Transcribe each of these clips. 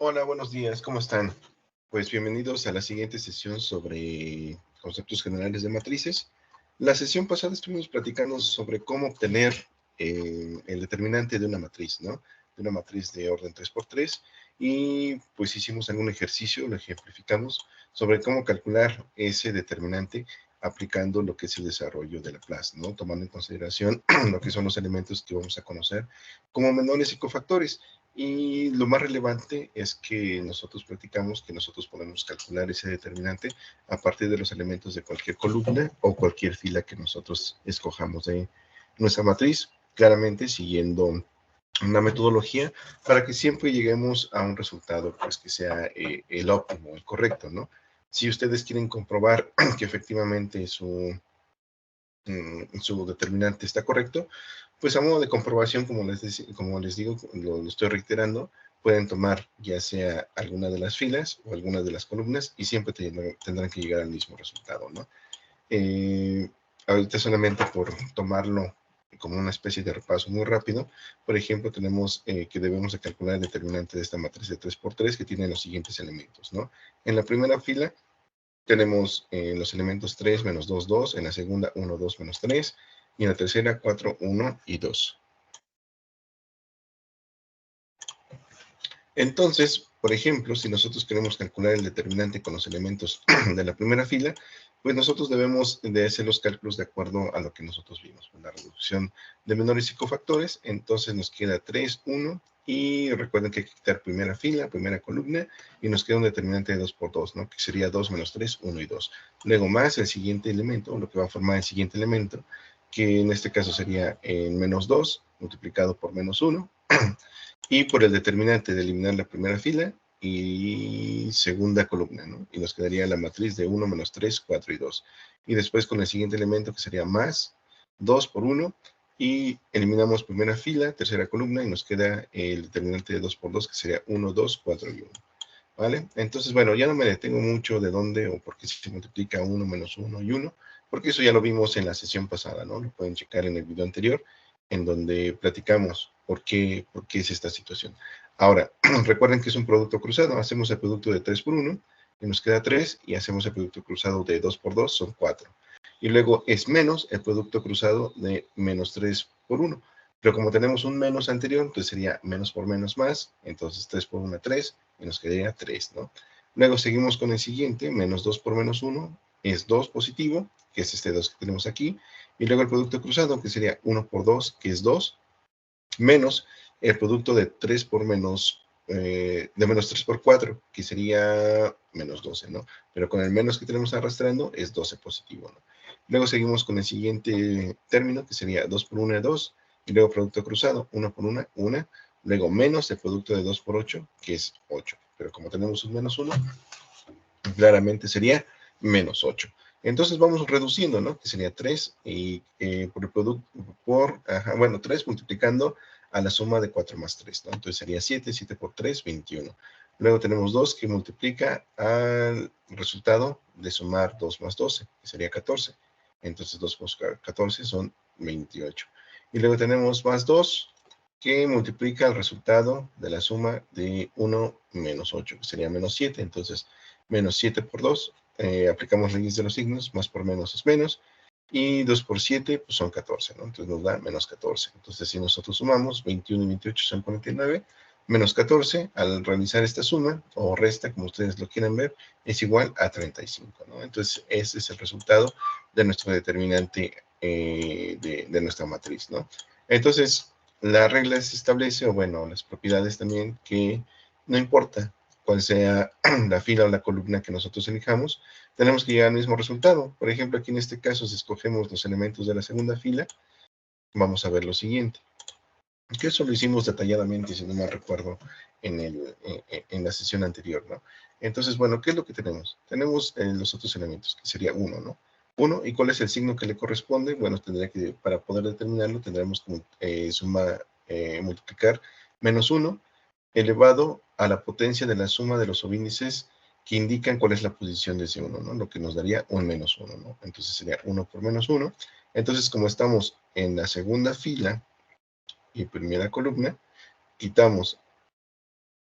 Hola, buenos días, ¿cómo están? Pues bienvenidos a la siguiente sesión sobre conceptos generales de matrices. La sesión pasada estuvimos platicando sobre cómo obtener el determinante de una matriz, ¿no? De una matriz de orden 3x3 y pues hicimos algún ejercicio, lo ejemplificamos, sobre cómo calcular ese determinante aplicando lo que es el desarrollo de Laplace, ¿no? Tomando en consideración lo que son los elementos que vamos a conocer como menores y cofactores. Y lo más relevante es que nosotros platicamos que nosotros podemos calcular ese determinante a partir de los elementos de cualquier columna o cualquier fila que nosotros escojamos de nuestra matriz, claramente siguiendo una metodología para que siempre lleguemos a un resultado pues que sea el óptimo, el correcto, ¿no? Si ustedes quieren comprobar que efectivamente su determinante está correcto, pues a modo de comprobación, como les digo, lo estoy reiterando, pueden tomar ya sea alguna de las filas o alguna de las columnas y siempre tendrán que llegar al mismo resultado, ¿no? Eh, Ahorita solamente por tomarlo como una especie de repaso muy rápido, por ejemplo, tenemos que debemos de calcular el determinante de esta matriz de 3x3 que tiene los siguientes elementos, ¿no? En la primera fila tenemos los elementos 3, menos 2, 2. En la segunda, 1, 2, menos 3. Y en la tercera, 4, 1 y 2. Entonces, por ejemplo, si nosotros queremos calcular el determinante con los elementos de la primera fila, pues nosotros debemos de hacer los cálculos de acuerdo a lo que nosotros vimos, la reducción de menores y cofactores. Entonces nos queda 3, 1, y recuerden que hay que quitar primera fila, primera columna, y nos queda un determinante de 2 por 2, ¿no? Que sería 2 menos 3, 1 y 2. Luego más el siguiente elemento, lo que va a formar el siguiente elemento, que en este caso sería el menos 2 multiplicado por menos 1, y por el determinante de eliminar la primera fila y segunda columna, ¿no? Y nos quedaría la matriz de 1 menos 3, 4 y 2. Y después con el siguiente elemento que sería más 2 por 1 y eliminamos primera fila, tercera columna y nos queda el determinante de 2 por 2 que sería 1, 2, 4 y 1. ¿Vale? Entonces, bueno, ya no me detengo mucho de dónde o por qué se multiplica 1 menos 1 y 1, porque eso ya lo vimos en la sesión pasada, ¿no? Lo pueden checar en el video anterior, en donde platicamos por qué es esta situación. Ahora, recuerden que es un producto cruzado, hacemos el producto de 3 por 1, y nos queda 3, y hacemos el producto cruzado de 2 por 2, son 4. Y luego es menos el producto cruzado de menos 3 por 1. Pero como tenemos un menos anterior, entonces sería menos por menos más, entonces 3 por 1, 3, y nos quedaría 3, ¿no? Luego seguimos con el siguiente, menos 2 por menos 1 es 2 positivo, que es este 2 que tenemos aquí, y luego el producto cruzado, que sería 1 por 2, que es 2, menos el producto de 3 por menos, de menos 3 por 4, que sería menos 12, ¿no? Pero con el menos que tenemos arrastrando es 12 positivo, ¿no? Luego seguimos con el siguiente término, que sería 2 por 1 es 2, y luego producto cruzado, 1 por 1, 1, luego menos el producto de 2 por 8, que es 8. Pero como tenemos un menos 1, claramente sería menos 8. Entonces vamos reduciendo, ¿no? Que sería 3 y por el producto, bueno, 3 multiplicando a la suma de 4 más 3, ¿no? Entonces sería 7, 7 por 3, 21. Luego tenemos 2 que multiplica al resultado de sumar 2 más 12, que sería 14. Entonces 2 más 14 son 28. Y luego tenemos más 2 que multiplica el resultado de la suma de 1 menos 8, que sería menos 7. Entonces menos 7 por 2, aplicamos leyes de los signos, más por menos es menos, y 2 por 7 pues son 14, ¿no? Entonces nos da menos 14. Entonces si nosotros sumamos, 21 y 28 son 49, menos 14, al realizar esta suma, o resta, como ustedes lo quieran ver, es igual a 35, ¿no? Entonces ese es el resultado de nuestro determinante de nuestra matriz, ¿no? Entonces, la regla se establece, o bueno, las propiedades también, que no importa cuál sea la fila o la columna que nosotros elijamos, tenemos que llegar al mismo resultado. Por ejemplo, aquí en este caso, si escogemos los elementos de la segunda fila, vamos a ver lo siguiente. Que eso lo hicimos detalladamente, si no me recuerdo, en la sesión anterior, ¿no? Entonces, bueno, ¿qué es lo que tenemos? Tenemos los otros elementos, que sería 1, ¿no? 1, ¿y cuál es el signo que le corresponde? Bueno, para poder determinarlo, tendremos que multiplicar menos 1 elevado a la potencia de la suma de los subíndices que indican cuál es la posición de ese 1, ¿no? Lo que nos daría un menos 1, ¿no? Entonces sería 1 por menos 1. Entonces, como estamos en la segunda fila y primera columna, quitamos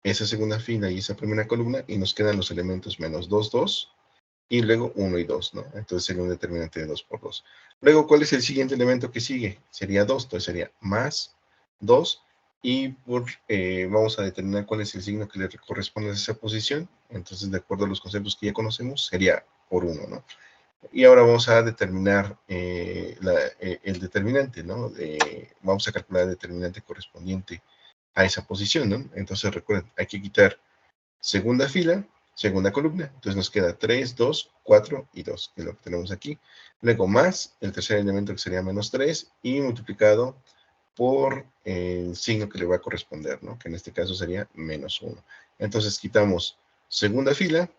esa segunda fila y esa primera columna, y nos quedan los elementos menos 2, 2, y luego 1 y 2, ¿no? Entonces sería un determinante de 2 por 2. Luego, ¿cuál es el siguiente elemento que sigue? Sería 2, entonces sería más 2, y vamos a determinar cuál es el signo que le corresponde a esa posición. Entonces, de acuerdo a los conceptos que ya conocemos, sería por 1, ¿no? Y ahora vamos a determinar el determinante, ¿no? Vamos a calcular el determinante correspondiente a esa posición, ¿no? Entonces, recuerden, hay que quitar segunda fila, segunda columna. Entonces nos queda 3, 2, 4 y 2, que es lo que tenemos aquí. Luego más el tercer elemento, que sería menos 3, y multiplicado por el signo que le va a corresponder, ¿no? Que en este caso sería menos 1. Entonces quitamos segunda fila,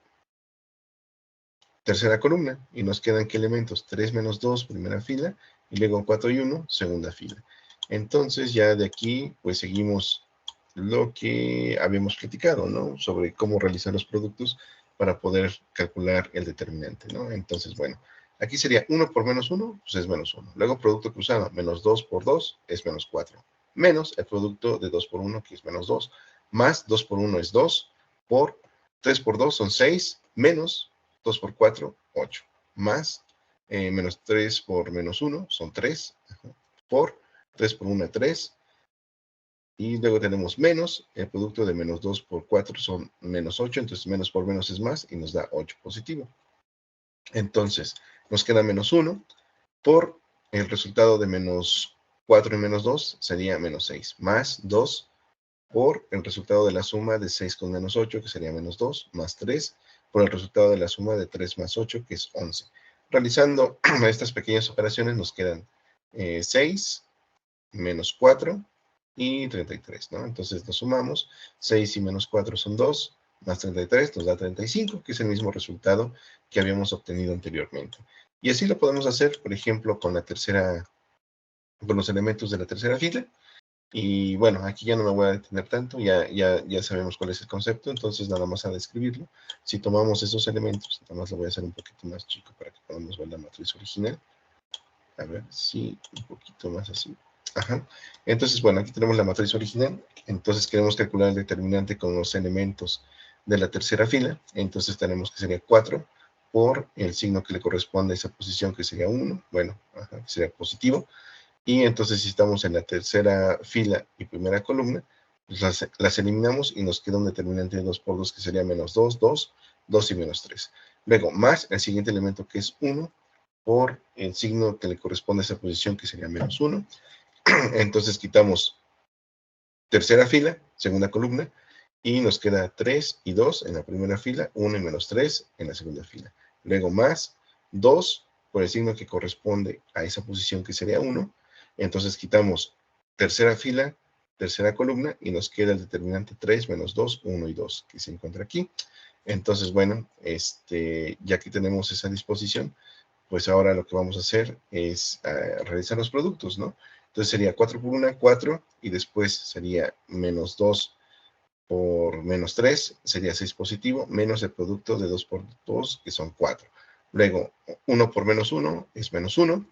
tercera columna, y nos quedan ¿qué elementos? 3 menos 2, primera fila, y luego 4 y 1, segunda fila. Entonces ya de aquí, pues seguimos lo que habíamos platicado, ¿no? Sobre cómo realizar los productos para poder calcular el determinante, ¿no? Entonces, bueno, aquí sería 1 por menos 1, pues es menos 1. Luego, producto cruzado, menos 2 por 2 es menos 4. Menos el producto de 2 por 1, que es menos 2. Más 2 por 1 es 2. Por 3 por 2 son 6. Menos 2 por 4, 8. Más menos 3 por menos 1 son 3. Por 3 por 1, 3. Y luego tenemos menos, el producto de menos 2 por 4 son menos 8, entonces menos por menos es más y nos da 8 positivo. Entonces, nos queda menos 1 por el resultado de menos 4 y menos 2 sería menos 6, más 2 por el resultado de la suma de 6 con menos 8, que sería menos 2, más 3, por el resultado de la suma de 3 más 8, que es 11. Realizando estas pequeñas operaciones nos quedan 6 menos 4 y 33, ¿no? Entonces lo sumamos, 6 y menos 4 son 2, más 33 nos da 35, que es el mismo resultado que habíamos obtenido anteriormente. Y así lo podemos hacer, por ejemplo, con con los elementos de la tercera fila. Y bueno, aquí ya no me voy a detener tanto, ya sabemos cuál es el concepto, entonces nada más a describirlo. Si tomamos esos elementos, nada más lo voy a hacer un poquito más chico para que podamos ver la matriz original. A ver, sí, un poquito más así. Ajá. Entonces, bueno, aquí tenemos la matriz original. Entonces queremos calcular el determinante con los elementos de la tercera fila. Entonces tenemos que sería 4 por el signo que le corresponde a esa posición, que sería 1. Bueno, ajá, que sería positivo. Y entonces si estamos en la tercera fila y primera columna, pues las eliminamos y nos queda un determinante de 2 por 2, que sería menos 2, 2, 2 y menos 3. Luego, más el siguiente elemento, que es 1, por el signo que le corresponde a esa posición, que sería menos 1. Entonces quitamos tercera fila, segunda columna, y nos queda 3 y 2 en la primera fila, 1 y menos 3 en la segunda fila. Luego más 2 por el signo que corresponde a esa posición, que sería 1. Entonces quitamos tercera fila, tercera columna, y nos queda el determinante 3 menos 2, 1 y 2, que se encuentra aquí. Entonces, bueno, ya que tenemos esa disposición, pues ahora lo que vamos a hacer es realizar los productos, ¿no? Entonces sería 4 por 1, 4, y después sería menos 2 por menos 3, sería 6 positivo, menos el producto de 2 por 2, que son 4. Luego, 1 por menos 1 es menos 1,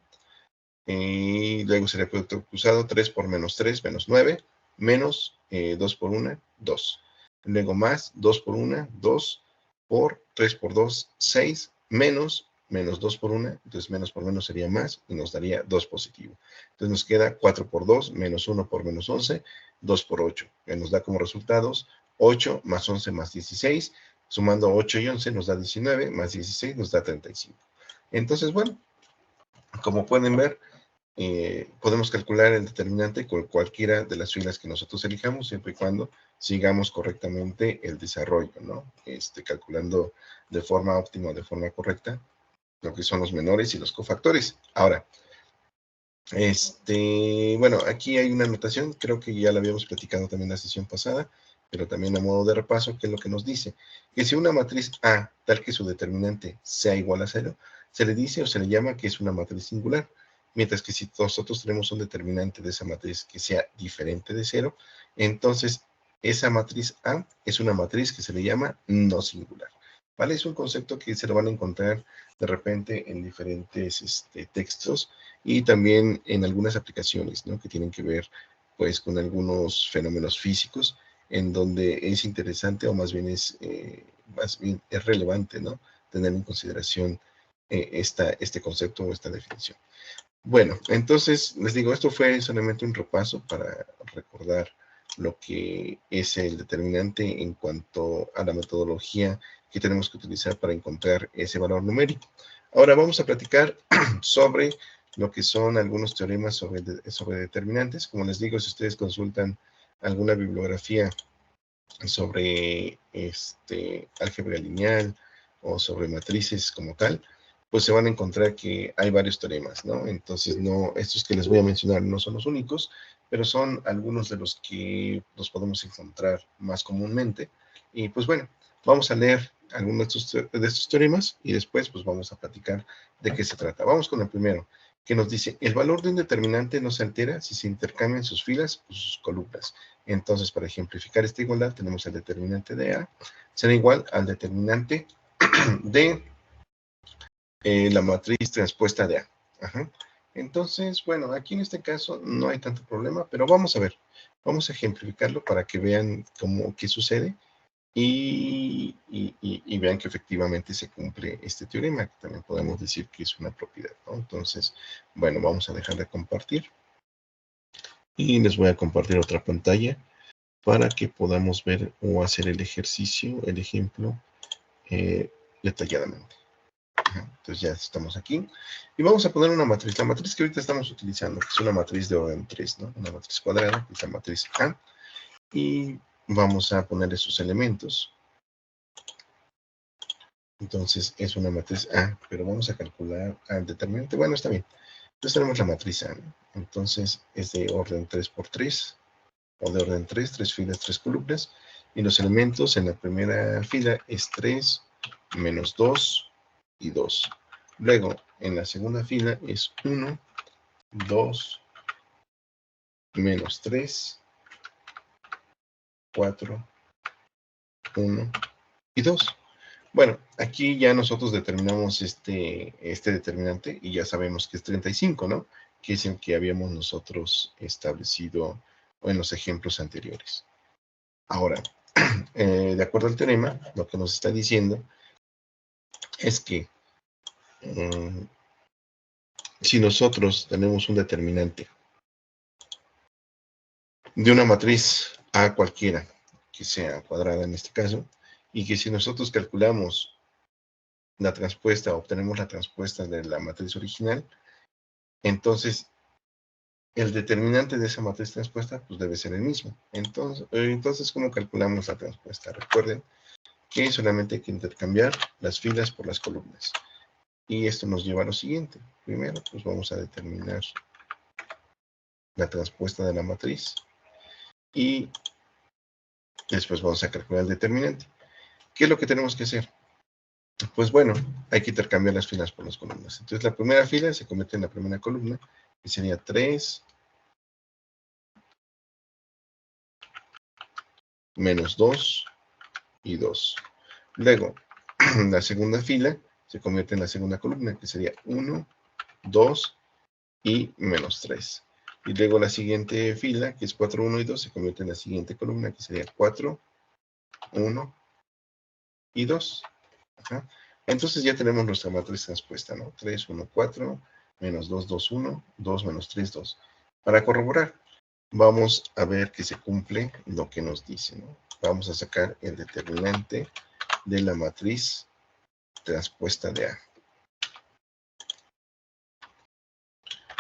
y luego sería el producto cruzado, 3 por menos 3, menos 9, menos 2 por 1, 2. Luego más 2 por 1, 2, por 3 por 2, 6, menos 2 por 1, entonces menos por menos sería más, y nos daría 2 positivo. Entonces nos queda 4 por 2, menos 1 por menos 11, 2 por 8, que nos da como resultados 8 más 11 más 16, sumando 8 y 11 nos da 19, más 16 nos da 35. Entonces, bueno, como pueden ver, podemos calcular el determinante con cualquiera de las filas que nosotros elijamos, siempre y cuando sigamos correctamente el desarrollo, ¿no? Calculando de forma óptima, de forma correcta, lo que son los menores y los cofactores. Ahora, bueno, aquí hay una anotación, creo que ya la habíamos platicado también en la sesión pasada, pero también a modo de repaso, que es lo que nos dice, que si una matriz A, tal que su determinante sea igual a 0, se le dice o se le llama que es una matriz singular, mientras que si nosotros tenemos un determinante de esa matriz que sea diferente de 0, entonces esa matriz A es una matriz que se le llama no singular, ¿vale? Es un concepto que se lo van a encontrar de repente en diferentes textos, y también en algunas aplicaciones, ¿no? Que tienen que ver, pues, con algunos fenómenos físicos. en donde es interesante o más bien es relevante, ¿no? Tener en consideración este concepto o esta definición. Bueno, entonces les digo, esto fue solamente un repaso para recordar lo que es el determinante en cuanto a la metodología que tenemos que utilizar para encontrar ese valor numérico. Ahora vamos a platicar sobre lo que son algunos teoremas sobre determinantes. Como les digo, si ustedes consultan alguna bibliografía sobre álgebra lineal o sobre matrices como tal, pues se van a encontrar que hay varios teoremas, ¿no? Entonces, estos que les voy a mencionar no son los únicos, pero son algunos de los que los podemos encontrar más comúnmente. Y pues bueno, vamos a leer algunos de estos teoremas y después pues vamos a platicar de qué se trata. Vamos con el primero, que nos dice, el valor de un determinante no se altera si se intercambian sus filas o sus columnas. Entonces, para ejemplificar esta igualdad, tenemos el determinante de A, será igual al determinante de la matriz transpuesta de A. Ajá. Entonces, bueno, aquí en este caso no hay tanto problema, pero vamos a ver, vamos a ejemplificarlo para que vean qué sucede y vean que efectivamente se cumple este teorema, que también podemos decir que es una propiedad, ¿no? Entonces, bueno, vamos a dejar de compartir y les voy a compartir otra pantalla para que podamos ver o hacer el ejercicio, el ejemplo, detalladamente. Entonces ya estamos aquí. Y vamos a poner una matriz. La matriz que ahorita estamos utilizando, que es una matriz de orden 3, ¿no? Una matriz cuadrada, que es la matriz A. Y vamos a ponerle sus elementos. Entonces es una matriz A, pero vamos a calcular al determinante. Bueno, está bien. Entonces tenemos la matriz A, ¿no? Entonces es de orden 3 por 3, o de orden 3, 3 filas, 3 columnas. Y los elementos en la primera fila es 3, menos 2 y 2. Luego, en la segunda fila es 1, 2, menos 3, 4, 1 y 2. Bueno, aquí ya nosotros determinamos este determinante y ya sabemos que es 35, ¿no? Que es el que habíamos nosotros establecido en los ejemplos anteriores. Ahora, de acuerdo al teorema, lo que nos está diciendo es que si nosotros tenemos un determinante de una matriz A cualquiera, que sea cuadrada en este caso, y que si nosotros calculamos la transpuesta, obtenemos la transpuesta de la matriz original, entonces el determinante de esa matriz transpuesta pues debe ser el mismo. Entonces ¿cómo calculamos la transpuesta? Recuerden que solamente hay que intercambiar las filas por las columnas. Y esto nos lleva a lo siguiente. Primero, pues vamos a determinar la transpuesta de la matriz y después vamos a calcular el determinante. ¿Qué es lo que tenemos que hacer? Pues bueno, hay que intercambiar las filas por las columnas. Entonces la primera fila se convierte en la primera columna, que sería 3 menos 2 y 2. Luego, la segunda fila se convierte en la segunda columna, que sería 1, 2 y menos 3. Y luego la siguiente fila, que es 4, 1 y 2, se convierte en la siguiente columna, que sería 4, 1 y 2. Ajá. Entonces ya tenemos nuestra matriz transpuesta, ¿no? 3, 1, 4, menos 2, 2, 1, 2, menos 3, 2. Para corroborar, vamos a ver que se cumple lo que nos dice, ¿no? Vamos a sacar el determinante de la matriz transpuesta de A.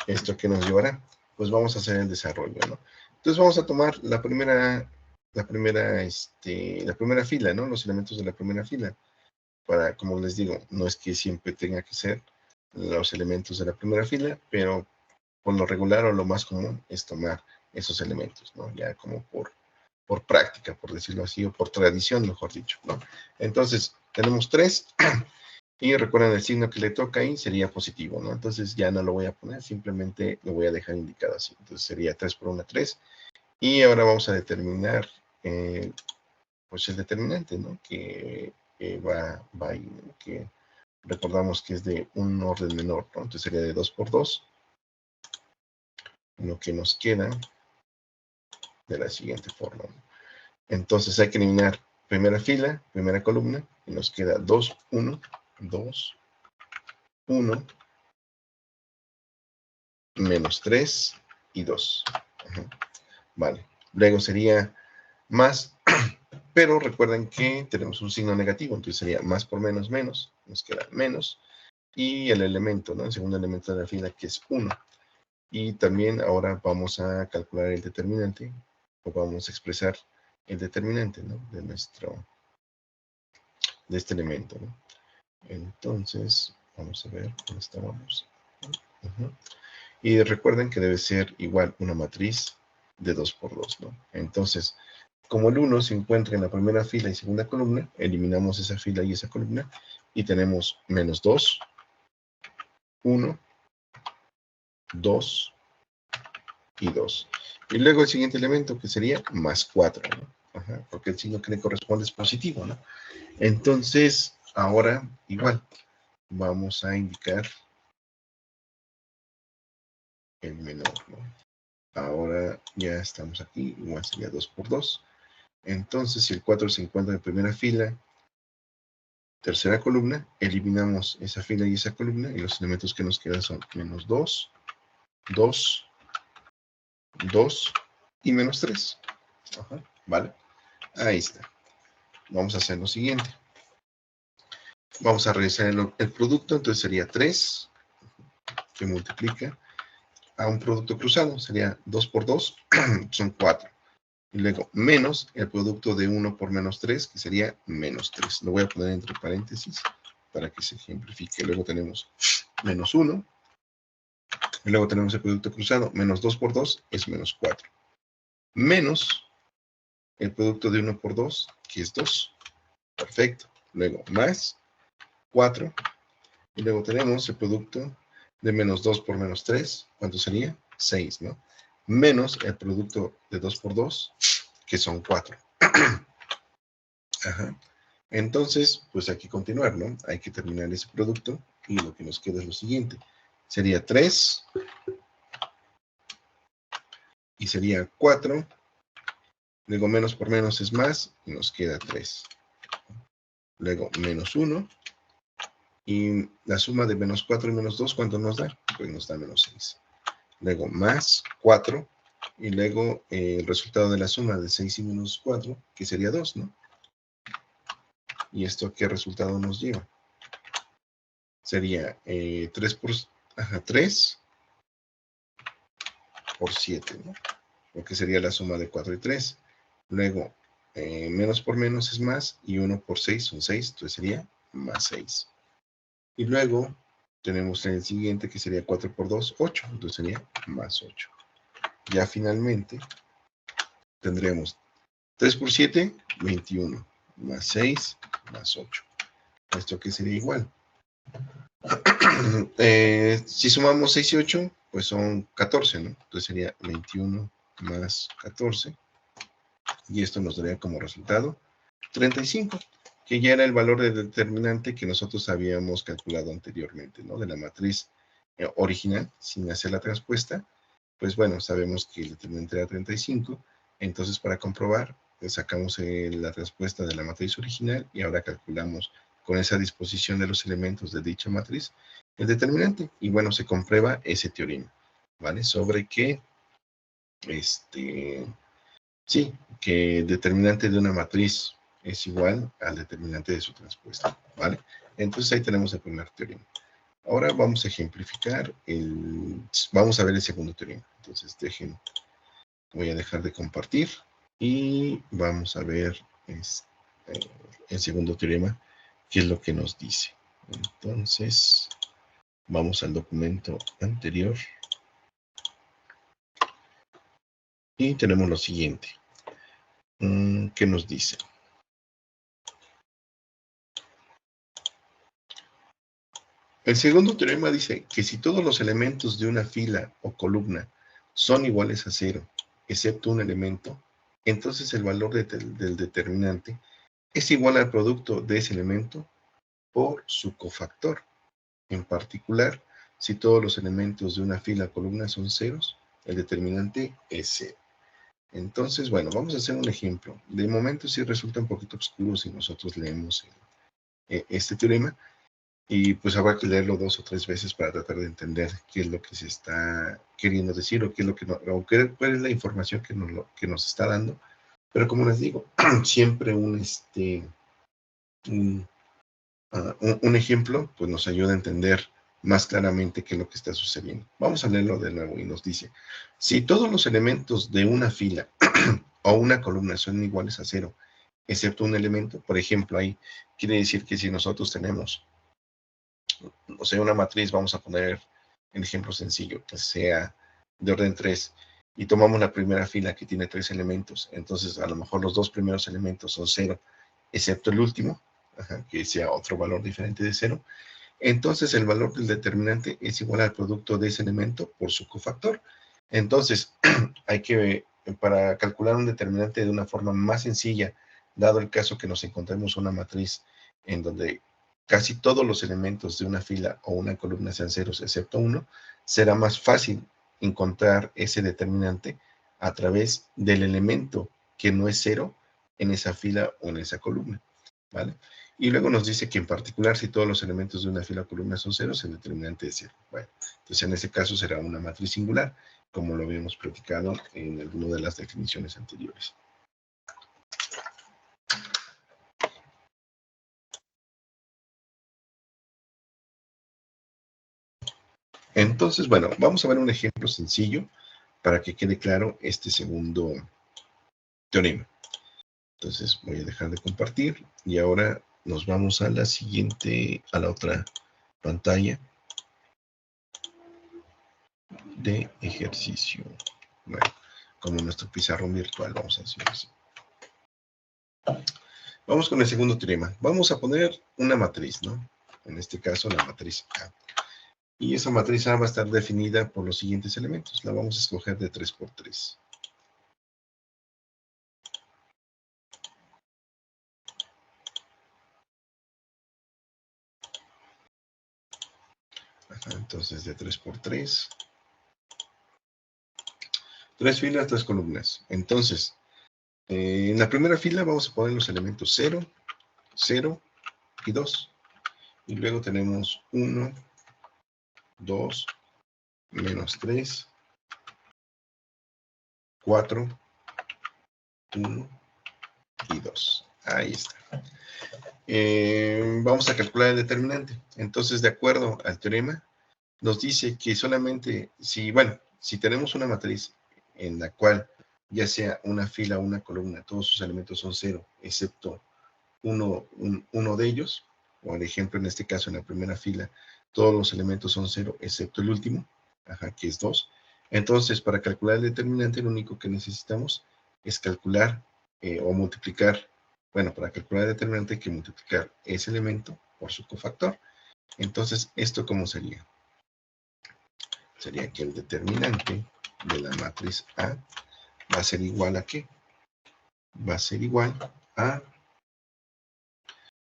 ¿Esto qué nos llevará? Pues vamos a hacer el desarrollo, ¿no? Entonces vamos a tomar la primera fila, ¿no? Los elementos de la primera fila. Para, como les digo, no es que siempre tenga que ser los elementos de la primera fila, pero por lo regular o lo más común es tomar esos elementos, ¿no? Ya como por práctica, por decirlo así, o por tradición, mejor dicho, ¿no? Entonces, tenemos 3, y recuerden el signo que le toca ahí sería positivo, ¿no? Entonces ya no lo voy a poner, simplemente lo voy a dejar indicado así. Entonces sería 3 por 1, 3. Y ahora vamos a determinar, pues el determinante, ¿no? Que va ahí, ¿no? Que recordamos que es de un orden menor, ¿no? Entonces sería de 2 por 2. Lo que nos queda de la siguiente forma, ¿no? Entonces hay que eliminar primera fila, primera columna, y nos queda 2, 1, 2, 1, menos 3 y 2. Vale. Luego sería más, pero recuerden que tenemos un signo negativo, entonces sería más por menos, menos, nos queda menos, y el elemento, ¿no? El segundo elemento de la fila, que es 1. Y también ahora vamos a calcular el determinante, o vamos a expresar el determinante, ¿no? De este elemento, ¿no? Entonces, vamos a ver dónde estábamos. Y recuerden que debe ser igual una matriz de 2 por 2, ¿no? Entonces, como el 1 se encuentra en la primera fila y segunda columna, eliminamos esa fila y esa columna, y tenemos menos 2, 1, 2 y 2. Y luego el siguiente elemento, que sería más 4, ¿no? Porque el signo que le corresponde es positivo, ¿no? Entonces, ahora, igual, vamos a indicar el menor, ¿no? Ahora ya estamos aquí, igual sería 2 por 2. Entonces, si el 4 se encuentra en primera fila, tercera columna, eliminamos esa fila y esa columna, y los elementos que nos quedan son menos 2, 2, 2 y menos 3. ¿Vale? Ahí está. Vamos a hacer lo siguiente. Vamos a realizar el producto, entonces sería 3, que multiplica a un producto cruzado, sería 2 por 2, son 4. Y luego menos el producto de 1 por menos 3, que sería menos 3. Lo voy a poner entre paréntesis para que se ejemplifique. Luego tenemos menos 1. Y luego tenemos el producto cruzado. Menos 2 por 2 es menos 4. Menos el producto de 1 por 2, que es 2. Perfecto. Luego más 4. Y luego tenemos el producto de menos 2 por menos 3. ¿Cuánto sería? 6, ¿no? Menos el producto de 2 por 2, que son 4. Entonces, pues hay que continuar, ¿no? Hay que terminar ese producto y lo que nos queda es lo siguiente. Sería 3 y sería 4. Luego menos por menos es más y nos queda 3. Luego menos 1 y la suma de menos 4 y menos 2, ¿cuánto nos da? Pues nos da menos 6. Luego más 4 y luego el resultado de la suma de 6 y menos 4, que sería 2, ¿no? ¿Y esto qué resultado nos lleva? Sería 3 por 7, ¿no? Porque sería la suma de 4 y 3. Luego, menos por menos es más, y 1 por 6 son 6, entonces sería más 6. Y luego tenemos el siguiente, que sería 4 por 2, 8, entonces sería más 8. Ya finalmente tendremos 3 por 7, 21, más 6, más 8. Esto que sería igual. Si sumamos 6 y 8, pues son 14, ¿no? Entonces sería 21 más 14. Y esto nos daría como resultado 35, que ya era el valor de determinante que nosotros habíamos calculado anteriormente, ¿no? De la matriz original, sin hacer la transpuesta. Pues bueno, sabemos que el determinante era 35. Entonces, para comprobar, sacamos la respuesta de la matriz original y ahora calculamos con esa disposición de los elementos de dicha matriz el determinante. Y bueno, se comprueba ese teorema, ¿vale? Sobre que, sí, que el determinante de una matriz es igual al determinante de su transpuesta, ¿vale? Entonces ahí tenemos el primer teorema. Ahora vamos a ejemplificar vamos a ver el segundo teorema. Entonces voy a dejar de compartir y vamos a ver el segundo teorema, qué es lo que nos dice. Entonces, vamos al documento anterior y tenemos lo siguiente. ¿Qué nos dice? El segundo teorema dice que si todos los elementos de una fila o columna son iguales a 0, excepto un elemento, entonces el valor del determinante es igual al producto de ese elemento por su cofactor. En particular, si todos los elementos de una fila o columna son ceros, el determinante es 0. Entonces, bueno, vamos a hacer un ejemplo. De momento sí resulta un poquito oscuro si nosotros leemos este teorema, y pues habrá que leerlo 2 o 3 veces para tratar de entender qué es lo que se está queriendo decir, o qué es lo que cuál es la información que nos está dando. Pero como les digo, siempre un ejemplo pues nos ayuda a entender más claramente qué es lo que está sucediendo. Vamos a leerlo de nuevo y nos dice: si todos los elementos de una fila o una columna son iguales a 0, excepto un elemento, por ejemplo, ahí quiere decir que si nosotros tenemos, o sea, una matriz, vamos a poner el ejemplo sencillo, que sea de orden 3, y tomamos la primera fila que tiene 3 elementos, entonces a lo mejor los 2 primeros elementos son 0, excepto el último, que sea otro valor diferente de 0, entonces el valor del determinante es igual al producto de ese elemento por su cofactor. Entonces, hay que, para calcular un determinante de una forma más sencilla, dado el caso que nos encontremos una matriz en donde casi todos los elementos de una fila o una columna sean ceros excepto uno, será más fácil encontrar ese determinante a través del elemento que no es cero en esa fila o en esa columna, ¿vale? Y luego nos dice que en particular, si todos los elementos de una fila o columna son ceros, el determinante es cero. Bueno, entonces en ese caso será una matriz singular, como lo habíamos platicado en alguna de las definiciones anteriores. Entonces, bueno, vamos a ver un ejemplo sencillo para que quede claro este segundo teorema. Entonces voy a dejar de compartir y ahora nos vamos a la siguiente, a la otra pantalla de ejercicio. Bueno, como nuestro pizarrón virtual, vamos a decir así. Vamos con el segundo teorema. Vamos a poner una matriz, ¿no? En este caso, la matriz A. Y esa matriz A va a estar definida por los siguientes elementos. La vamos a escoger de 3 por 3. Entonces, de 3 por 3. 3 filas, 3 columnas. Entonces, en la primera fila vamos a poner los elementos 0, 0 y 2. Y luego tenemos 1, 2, menos 3, 4, 1 y 2. Ahí está. Vamos a calcular el determinante. Entonces, de acuerdo al teorema, nos dice que solamente si tenemos una matriz en la cual ya sea una fila o una columna, todos sus elementos son 0, excepto uno de ellos, o el ejemplo en este caso en la primera fila, todos los elementos son 0, excepto el último, que es 2. Entonces, para calcular el determinante, lo único que necesitamos es calcular o multiplicar. Bueno, para calcular el determinante hay que multiplicar ese elemento por su cofactor. Entonces, ¿esto cómo sería? Sería que el determinante de la matriz A va a ser igual a ¿qué? Va a ser igual a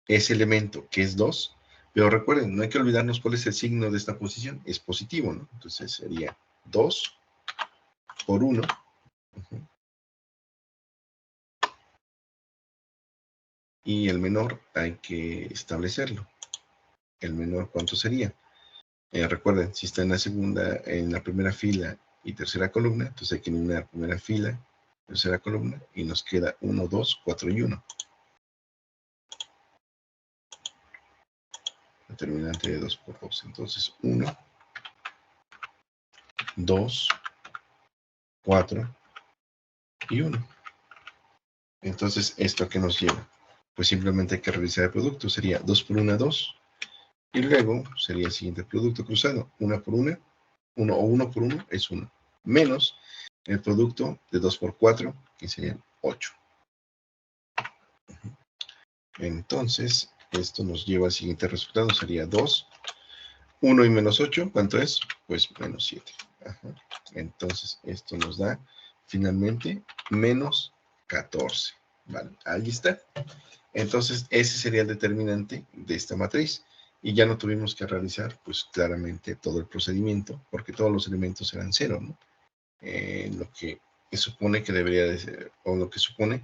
ese elemento, que es 2. Pero recuerden, no hay que olvidarnos cuál es el signo de esta posición. Es positivo, ¿no? Entonces sería 2 por 1. Y el menor hay que establecerlo. El menor, ¿cuánto sería? Recuerden, si está en la primera fila y tercera columna, entonces hay que eliminar primera fila, tercera columna, y nos queda 1, 2, 4 y 1. Determinante de 2 por 2. Entonces, 1, 2, 4 y 1. Entonces, ¿esto a qué nos lleva? Pues simplemente hay que realizar el producto. Sería 2 por 1, 2. Y luego sería el siguiente producto cruzado. 1 por 1, 1 o 1 por 1 es 1. Menos el producto de 2 por 4, que serían 8. Entonces, esto nos lleva al siguiente resultado. Sería 2. 1 y menos 8, ¿cuánto es? Pues menos 7. Entonces, esto nos da finalmente menos 14. ¿Vale? Ahí está. Entonces, ese sería el determinante de esta matriz. Y ya no tuvimos que realizar, pues claramente todo el procedimiento, porque todos los elementos eran 0, ¿no? Lo que supone que debería de ser, o lo que supone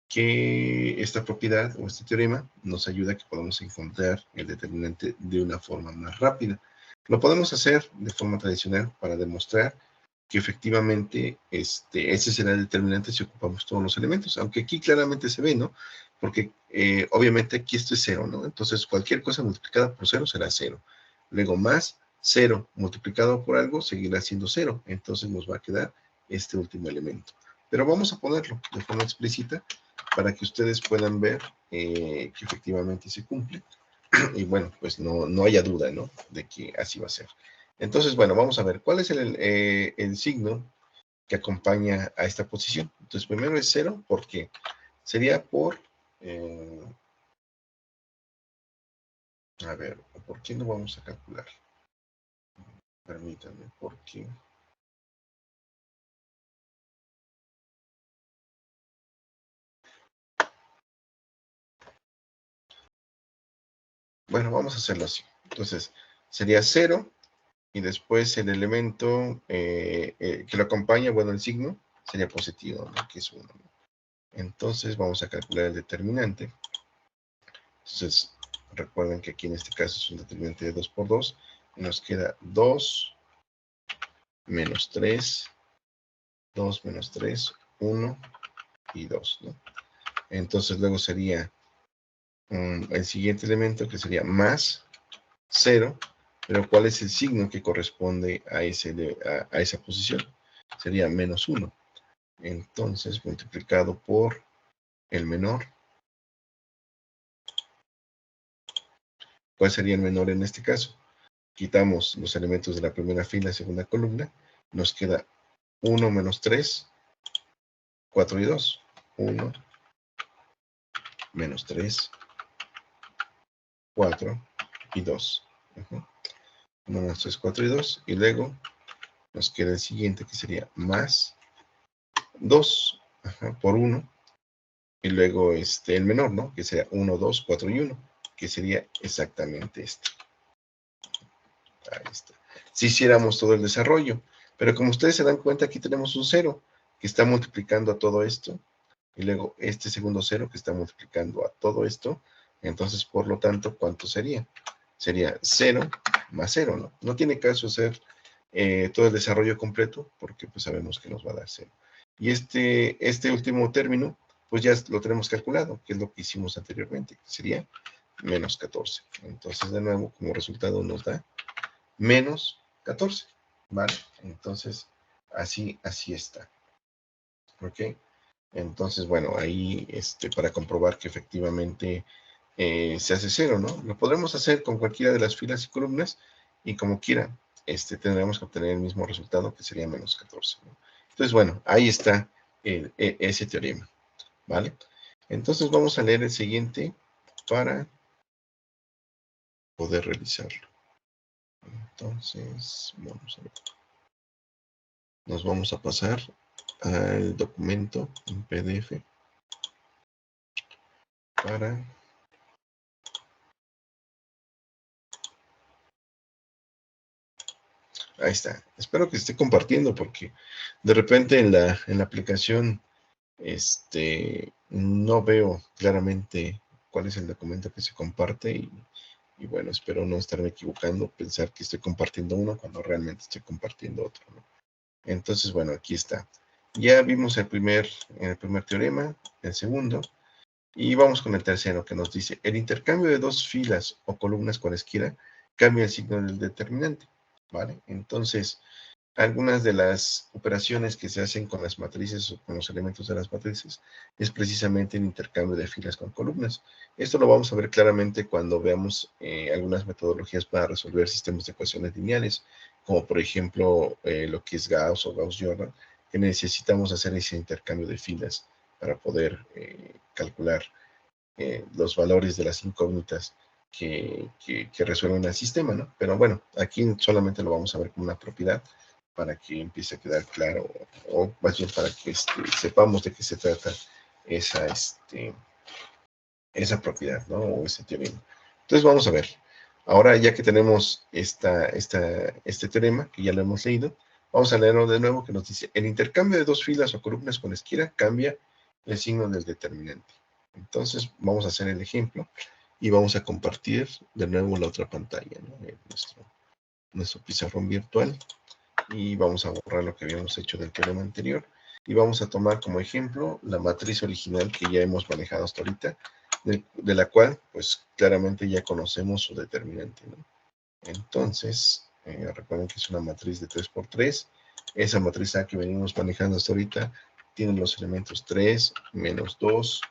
que esta propiedad o este teorema nos ayuda a que podamos encontrar el determinante de una forma más rápida. Lo podemos hacer de forma tradicional para demostrar que efectivamente ese será el determinante si ocupamos todos los elementos, aunque aquí claramente se ve, ¿no? Porque obviamente aquí esto es 0, ¿no? Entonces cualquier cosa multiplicada por 0 será 0. Luego más 0 multiplicado por algo seguirá siendo 0. Entonces nos va a quedar este último elemento. Pero vamos a ponerlo de forma explícita para que ustedes puedan ver que efectivamente se cumple. Y bueno, pues no haya duda, ¿no? De que así va a ser. Entonces, bueno, vamos a ver, ¿cuál es el signo que acompaña a esta posición? Entonces, primero es 0, ¿por qué? Sería por, a ver, ¿por qué no vamos a calcular? Permítanme, ¿por qué? Bueno, vamos a hacerlo así. Entonces, sería 0, y después el elemento que lo acompaña, bueno, el signo, sería positivo, ¿no? Que es 1. Entonces, vamos a calcular el determinante. Entonces, recuerden que aquí en este caso es un determinante de 2 por 2, y nos queda 2 menos 3, 2 menos 3, 1 y 2, ¿no? Entonces, luego sería el siguiente elemento que sería más 0, pero ¿cuál es el signo que corresponde a esa posición? Sería menos 1. Entonces, multiplicado por el menor. ¿Cuál sería el menor en este caso? Quitamos los elementos de la primera fila, segunda columna, nos queda 1 menos 3, 4 y 2. 1 menos 3, 4 y 2. 1 menos 3, 4 y 2. Y luego nos queda el siguiente que sería más 2 por 1. Y luego el menor, ¿no? Que sería 1, 2, 4 y 1. Que sería exactamente este. Ahí está. Si hiciéramos todo el desarrollo. Pero como ustedes se dan cuenta, aquí tenemos un 0 que está multiplicando a todo esto. Y luego este segundo 0 que está multiplicando a todo esto. Entonces, por lo tanto, ¿cuánto sería? Sería 0 más 0, ¿no? No tiene caso hacer todo el desarrollo completo porque pues sabemos que nos va a dar 0. Y este último término, pues ya lo tenemos calculado, que es lo que hicimos anteriormente, que sería menos 14. Entonces, de nuevo, como resultado nos da menos 14, ¿vale? Entonces, así está, ¿ok? Entonces, bueno, ahí para comprobar que efectivamente se hace 0, ¿no? Lo podremos hacer con cualquiera de las filas y columnas y como quiera, tendremos que obtener el mismo resultado que sería menos 14, ¿no? Entonces, bueno, ahí está ese teorema, ¿vale? Entonces vamos a leer el siguiente para poder realizarlo. Entonces, vamos a ver. Nos vamos a pasar al documento en PDF para... Ahí está. Espero que esté compartiendo porque de repente en la aplicación no veo claramente cuál es el documento que se comparte y bueno, espero no estarme equivocando, pensar que estoy compartiendo uno cuando realmente estoy compartiendo otro, ¿no? Entonces, bueno, aquí está. Ya vimos el primer teorema, el segundo, y vamos con el tercero que nos dice, el intercambio de dos filas o columnas cualesquiera cambia el signo del determinante, ¿vale? Entonces, algunas de las operaciones que se hacen con las matrices o con los elementos de las matrices es precisamente el intercambio de filas con columnas. Esto lo vamos a ver claramente cuando veamos algunas metodologías para resolver sistemas de ecuaciones lineales, como por ejemplo lo que es Gauss o Gauss-Jordan, que necesitamos hacer ese intercambio de filas para poder calcular los valores de las incógnitas que resuelven el sistema, ¿no? Pero bueno, aquí solamente lo vamos a ver como una propiedad para que empiece a quedar claro, o más bien para que sepamos de qué se trata esa, esa propiedad, ¿no? O ese teorema. Entonces vamos a ver. Ahora ya que tenemos este teorema, que ya lo hemos leído, Vamos a leerlo de nuevo que nos dice, el intercambio de dos filas o columnas con esquina cambia el signo del determinante. Entonces vamos a hacer el ejemplo y vamos a compartir de nuevo la otra pantalla, ¿no? Nuestro pizarrón virtual, y vamos a borrar lo que habíamos hecho del teorema anterior y vamos a tomar como ejemplo la matriz original que ya hemos manejado hasta ahorita, de la cual pues claramente ya conocemos su determinante, ¿no? Entonces, recuerden que es una matriz de 3 por 3. Esa matriz A que venimos manejando hasta ahorita tiene los elementos 3, menos 2,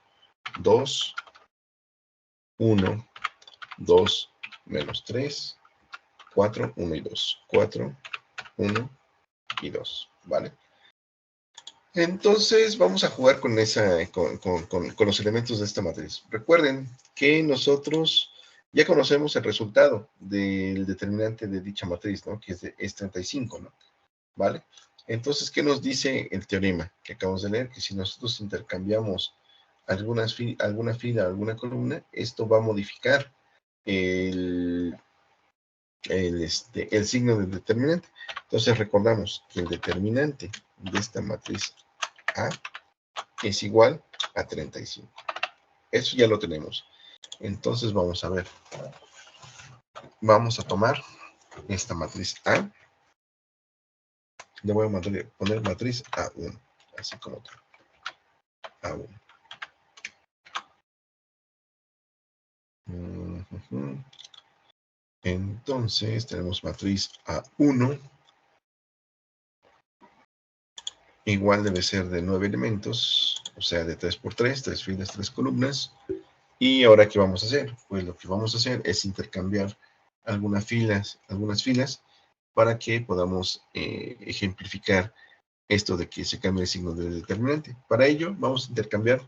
2, 1, 2, menos 3, 4, 1 y 2. 4, 1 y 2, ¿vale? Entonces vamos a jugar con los elementos de esta matriz. Recuerden que nosotros ya conocemos el resultado del determinante de dicha matriz, ¿no? Que es 35, ¿no? ¿Vale? Entonces, ¿qué nos dice el teorema que acabamos de leer? Que si nosotros intercambiamos alguna fila, alguna columna, esto va a modificar el signo del determinante. Entonces recordamos que el determinante de esta matriz A es igual a 35. Eso ya lo tenemos. Entonces vamos a ver. Vamos a tomar esta matriz A. Le voy a poner matriz A1, así como tal. A1. Entonces tenemos matriz A1. Igual debe ser de 9 elementos, o sea, de 3 por 3, 3 filas, 3 columnas. Y ahora, ¿qué vamos a hacer? Pues lo que vamos a hacer es intercambiar algunas filas para que podamos ejemplificar esto de que se cambie el signo del determinante. Para ello, vamos a intercambiar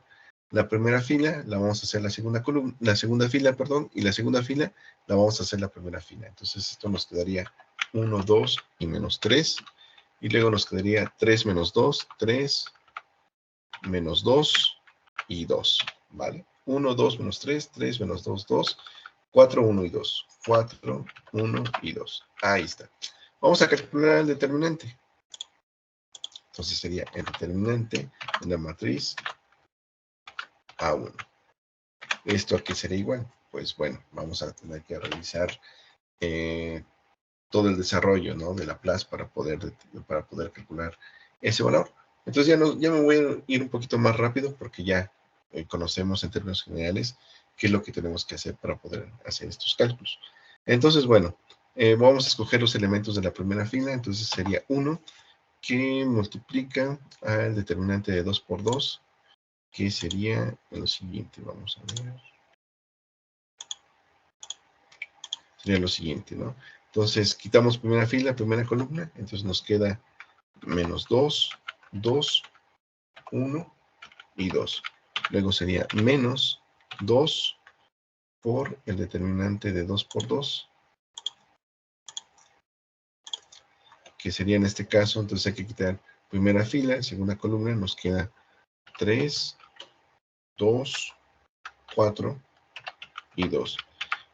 la primera fila, la vamos a hacer la segunda columna, la segunda fila, perdón, y la segunda fila la vamos a hacer la primera fila. Entonces, esto nos quedaría 1, 2 y menos 3. Y luego nos quedaría 3 menos 2, 3 menos 2 y 2, ¿vale? 1, 2 menos 3, 3 menos 2, 2, 4, 1 y 2, 4, 1 y 2. Ahí está. Vamos a calcular el determinante. Entonces sería el determinante de la matriz A1. ¿Esto a qué sería igual? Pues bueno, vamos a tener que realizar todo el desarrollo, ¿no? De Laplace para poder calcular ese valor. Entonces ya me voy a ir un poquito más rápido porque ya conocemos en términos generales qué es lo que tenemos que hacer para poder hacer estos cálculos. Entonces, bueno, vamos a escoger los elementos de la primera fila. Entonces sería 1 que multiplica al determinante de 2 por 2, que sería lo siguiente. Vamos a ver. Sería lo siguiente, ¿no? Entonces, quitamos primera fila, primera columna, entonces nos queda menos 2, 2, 1 y 2. Luego sería menos 2 por el determinante de 2 por 2, que sería en este caso, entonces hay que quitar primera fila, segunda columna, nos queda 3, 2, 4 y 2.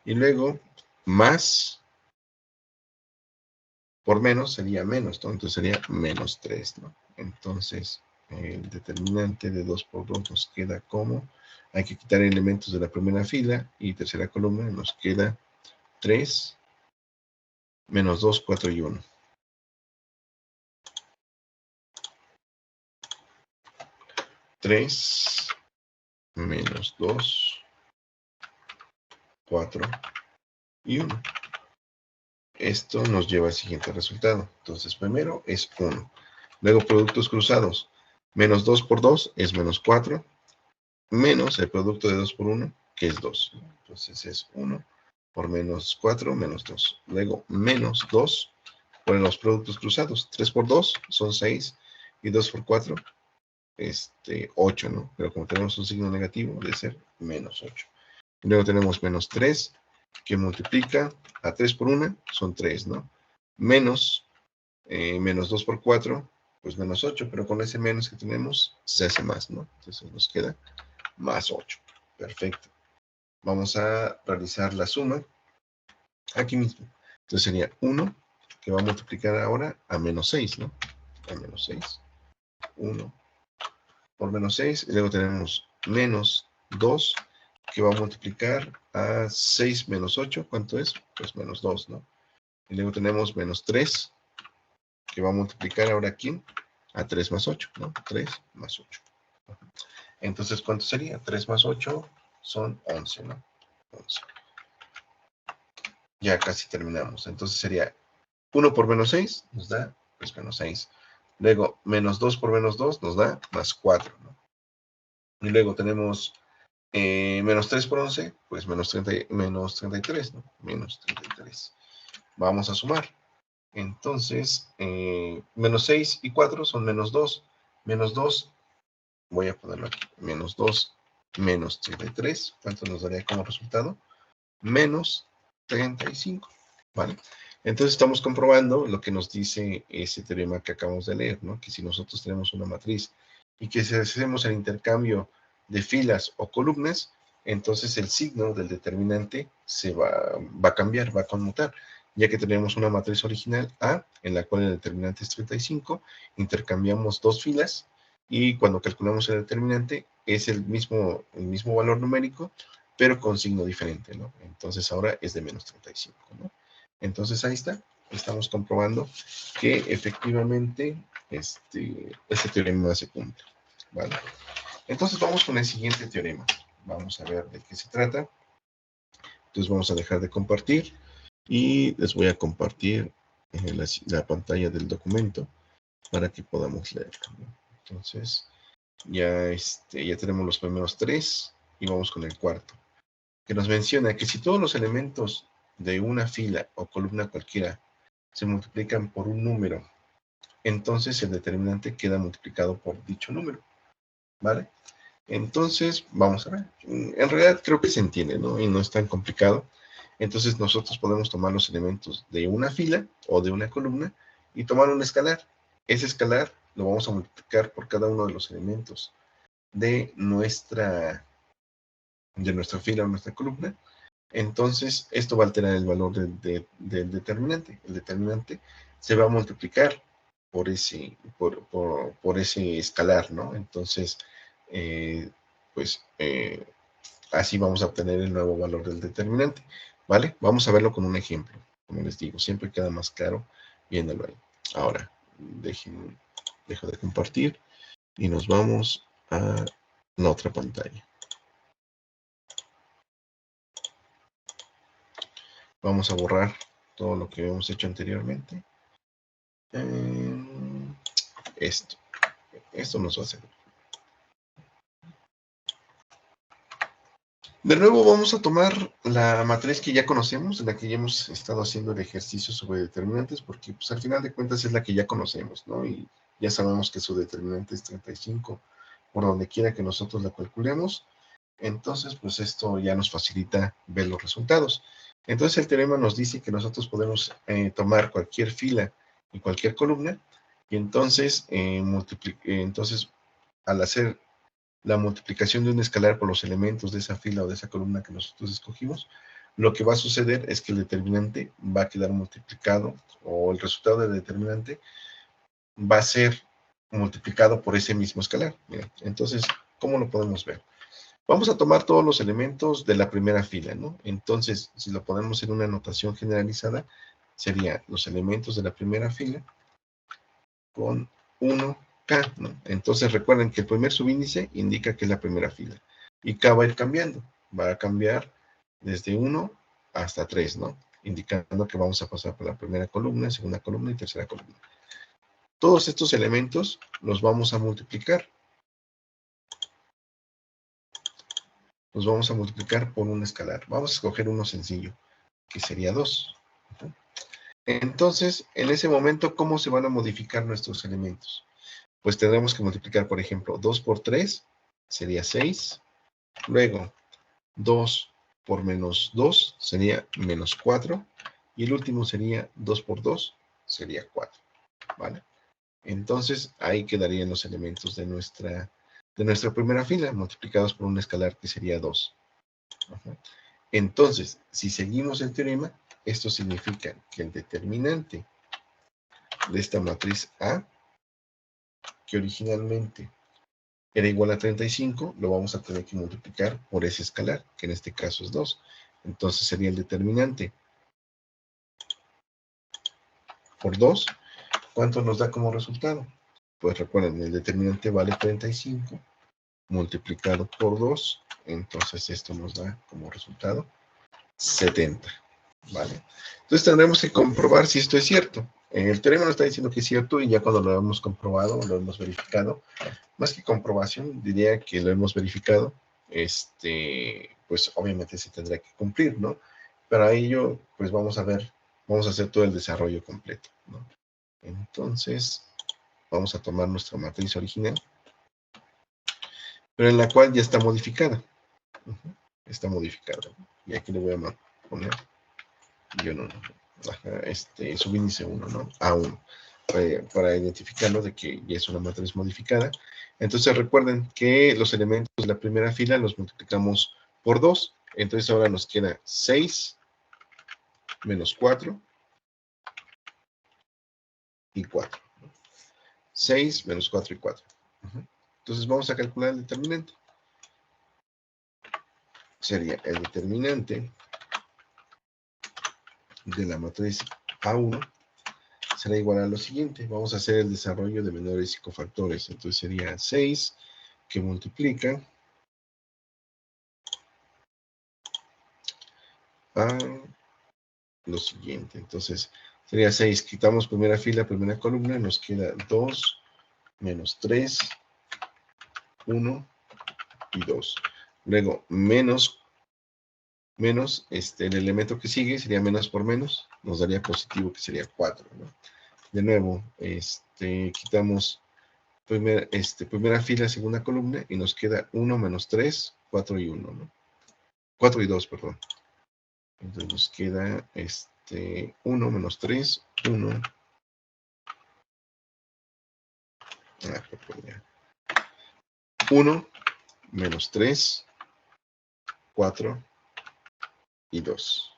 Y luego, más por menos sería menos, ¿no? Entonces sería menos 3, ¿no? Entonces, el determinante de 2 por 2 nos queda como, hay que quitar elementos de la primera fila y tercera columna, nos queda 3, menos 2, 4 y 1. 3, menos 2, 4 y 1. Esto nos lleva al siguiente resultado. Entonces, primero es 1. Luego, productos cruzados. Menos 2 por 2 es menos 4. Menos el producto de 2 por 1, que es 2. Entonces es 1 por menos 4, menos 2. Luego, menos 2 por los productos cruzados. 3 por 2 son 6 y 2 por 4, 8, ¿no? Pero como tenemos un signo negativo, debe ser menos 8. Y luego tenemos menos 3, que multiplica a 3 por 1, son 3, ¿no? Menos 2 por 4, pues menos 8, pero con ese menos que tenemos, se hace más, ¿no? Entonces nos queda más 8. Perfecto. Vamos a realizar la suma aquí mismo. Entonces sería 1 que va a multiplicar ahora a menos 6, ¿no? A menos 6. 1 por menos 6. Y luego tenemos menos 2, que va a multiplicar a 6 menos 8. ¿Cuánto es? Pues menos 2, ¿no? Y luego tenemos menos 3, que va a multiplicar ahora aquí a 3 más 8, ¿no? 3 más 8. Entonces, ¿cuánto sería? 3 más 8 son 11, ¿no? 11. Ya casi terminamos. Entonces sería 1 por menos 6 nos da, pues, menos 6. Luego, menos 2 por menos 2 nos da más 4, ¿no? Y luego tenemos menos 3 por 11, pues menos 33, ¿no? Menos 33. Vamos a sumar. Entonces, menos 6 y 4 son menos 2. Menos 2, voy a ponerlo aquí. Menos 2 menos 33. ¿Cuánto nos daría como resultado? Menos 35. ¿Vale? Entonces estamos comprobando lo que nos dice ese teorema que acabamos de leer, ¿no? Que si nosotros tenemos una matriz y que si hacemos el intercambio de filas o columnas, entonces el signo del determinante va a cambiar, va a conmutar, ya que tenemos una matriz original A, en la cual el determinante es 35, intercambiamos dos filas, y cuando calculamos el determinante es el mismo valor numérico, pero con signo diferente, ¿no? Entonces ahora es de menos 35, ¿no? Entonces ahí está, estamos comprobando que efectivamente este teorema se cumple, ¿vale? Entonces vamos con el siguiente teorema. Vamos a ver de qué se trata. Entonces vamos a dejar de compartir y les voy a compartir la pantalla del documento para que podamos leerlo, ¿no? Entonces ya tenemos los primeros tres y vamos con el cuarto, que nos menciona que si todos los elementos de una fila o columna cualquiera se multiplican por un número, entonces el determinante queda multiplicado por dicho número, ¿vale? Entonces, vamos a ver. En realidad creo que se entiende, ¿no? Y no es tan complicado. Entonces nosotros podemos tomar los elementos de una fila o de una columna y tomar un escalar. Ese escalar lo vamos a multiplicar por cada uno de los elementos de nuestra fila o nuestra columna. Entonces, esto va a alterar el valor del determinante. El determinante se va a multiplicar por ese escalar, ¿no? Entonces, pues, así vamos a obtener el nuevo valor del determinante, ¿vale? Vamos a verlo con un ejemplo. Como les digo, siempre queda más claro viéndolo ahí. Ahora, dejo de compartir y nos vamos a la otra pantalla. Vamos a borrar todo lo que habíamos hecho anteriormente. Esto nos va a servir. De nuevo vamos a tomar la matriz que ya conocemos, en la que ya hemos estado haciendo el ejercicio sobre determinantes, porque pues al final de cuentas es la que ya conocemos, ¿no? Y ya sabemos que su determinante es 35, por donde quiera que nosotros la calculemos. Entonces, pues esto ya nos facilita ver los resultados. Entonces el teorema nos dice que nosotros podemos tomar cualquier fila y cualquier columna, y entonces, al hacer la multiplicación de un escalar por los elementos de esa fila o de esa columna que nosotros escogimos, lo que va a suceder es que el determinante va a quedar multiplicado, o el resultado del determinante va a ser multiplicado por ese mismo escalar. Miren, entonces, ¿cómo lo podemos ver? Vamos a tomar todos los elementos de la primera fila, ¿no? Entonces, si lo ponemos en una notación generalizada, serían los elementos de la primera fila con 1K, ¿no? Entonces recuerden que el primer subíndice indica que es la primera fila. Y K va a ir cambiando. Va a cambiar desde 1 hasta 3, ¿no? Indicando que vamos a pasar por la primera columna, segunda columna y tercera columna. Todos estos elementos los vamos a multiplicar. Los vamos a multiplicar por un escalar. Vamos a escoger uno sencillo, que sería 2. Entonces, en ese momento, ¿cómo se van a modificar nuestros elementos? Pues tendremos que multiplicar, por ejemplo, 2 por 3 sería 6. Luego, 2 por menos 2 sería menos 4. Y el último sería 2 por 2, sería 4. ¿Vale? Entonces, ahí quedarían los elementos de nuestra primera fila, multiplicados por un escalar que sería 2. Entonces, si seguimos el teorema, esto significa que el determinante de esta matriz A, que originalmente era igual a 35, lo vamos a tener que multiplicar por ese escalar, que en este caso es 2. Entonces sería el determinante por 2. ¿Cuánto nos da como resultado? Pues recuerden, el determinante vale 35 multiplicado por 2. Entonces esto nos da como resultado 70. ¿Vale? Entonces tendremos que comprobar si esto es cierto. El teorema nos está diciendo que es cierto y ya cuando lo hemos comprobado, lo hemos verificado, más que comprobación, diría que lo hemos verificado, pues obviamente se tendrá que cumplir, ¿no? Para ello, pues vamos a ver, vamos a hacer todo el desarrollo completo, ¿no? Entonces, vamos a tomar nuestra matriz original, pero en la cual ya está modificada. Está modificada. Y aquí le voy a poner guión 1. Subíndice 1, ¿no? A1. Para identificarlo de que ya es una matriz modificada. Entonces recuerden que los elementos de la primera fila los multiplicamos por 2. Entonces ahora nos queda 6 menos 4 y 4. 6 menos 4 y 4. Entonces vamos a calcular el determinante. Sería el determinante de la matriz A1 será igual a lo siguiente. Vamos a hacer el desarrollo de menores y cofactores. Entonces sería 6 que multiplica a lo siguiente. Entonces sería 6. Quitamos primera fila, primera columna. Nos queda 2 menos 3, 1 y 2. Luego menos el elemento que sigue sería menos por menos. Nos daría positivo, que sería 4, ¿no? De nuevo, quitamos primera fila, segunda columna, y nos queda 1 menos 3, 4 y 1, ¿no? 4 y 2, perdón. Entonces nos queda 1 menos 3, 1. 1 menos 3, 4 y 2.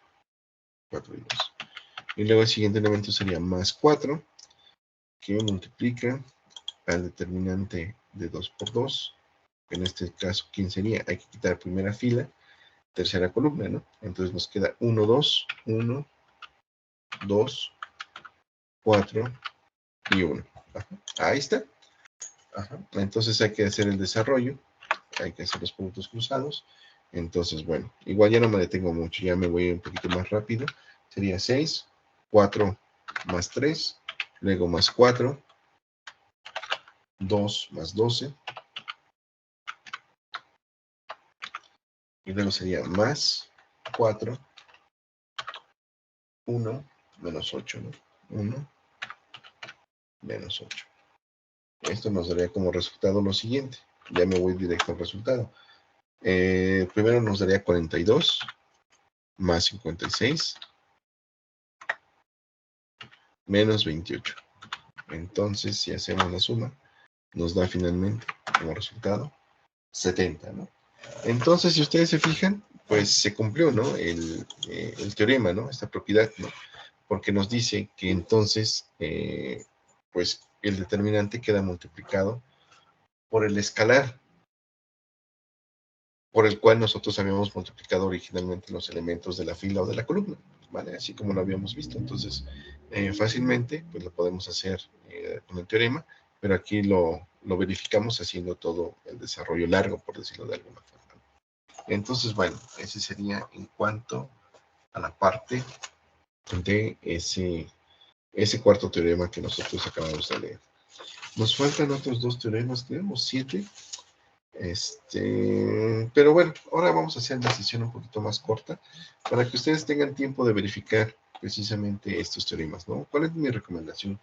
4 y 2. Y luego el siguiente elemento sería más 4, que multiplica al determinante de 2 por 2. En este caso, ¿quién sería? Hay que quitar primera fila, tercera columna, ¿no? Entonces nos queda 1, 2, 1, 2, 4 y 1. Ajá. Ahí está. Ajá. Entonces hay que hacer el desarrollo, hay que hacer los puntos cruzados. Entonces, bueno, igual ya no me detengo mucho, ya me voy un poquito más rápido. Sería 6, 4 más 3, luego más 4, 2 más 12, y luego sería más 4, 1 menos 8, ¿no? 1 menos 8. Esto nos daría como resultado lo siguiente. Ya me voy directo al resultado. Primero nos daría 42 más 56 menos 28. Entonces, si hacemos la suma, nos da finalmente como resultado 70, ¿no? Entonces, si ustedes se fijan, pues se cumplió, ¿no? El teorema, ¿no? Esta propiedad, ¿no? Porque nos dice que entonces, pues el determinante queda multiplicado por el escalar, por el cual nosotros habíamos multiplicado originalmente los elementos de la fila o de la columna, ¿vale? Así como lo habíamos visto. Entonces, fácilmente, pues lo podemos hacer con el teorema, pero aquí lo verificamos haciendo todo el desarrollo largo, por decirlo de alguna forma. Entonces, bueno, ese sería en cuanto a la parte de ese cuarto teorema que nosotros acabamos de leer. Nos faltan otros dos teoremas, tenemos 7. Pero bueno, ahora vamos a hacer la sesión un poquito más corta para que ustedes tengan tiempo de verificar precisamente estos teoremas, ¿no? ¿Cuál es mi recomendación?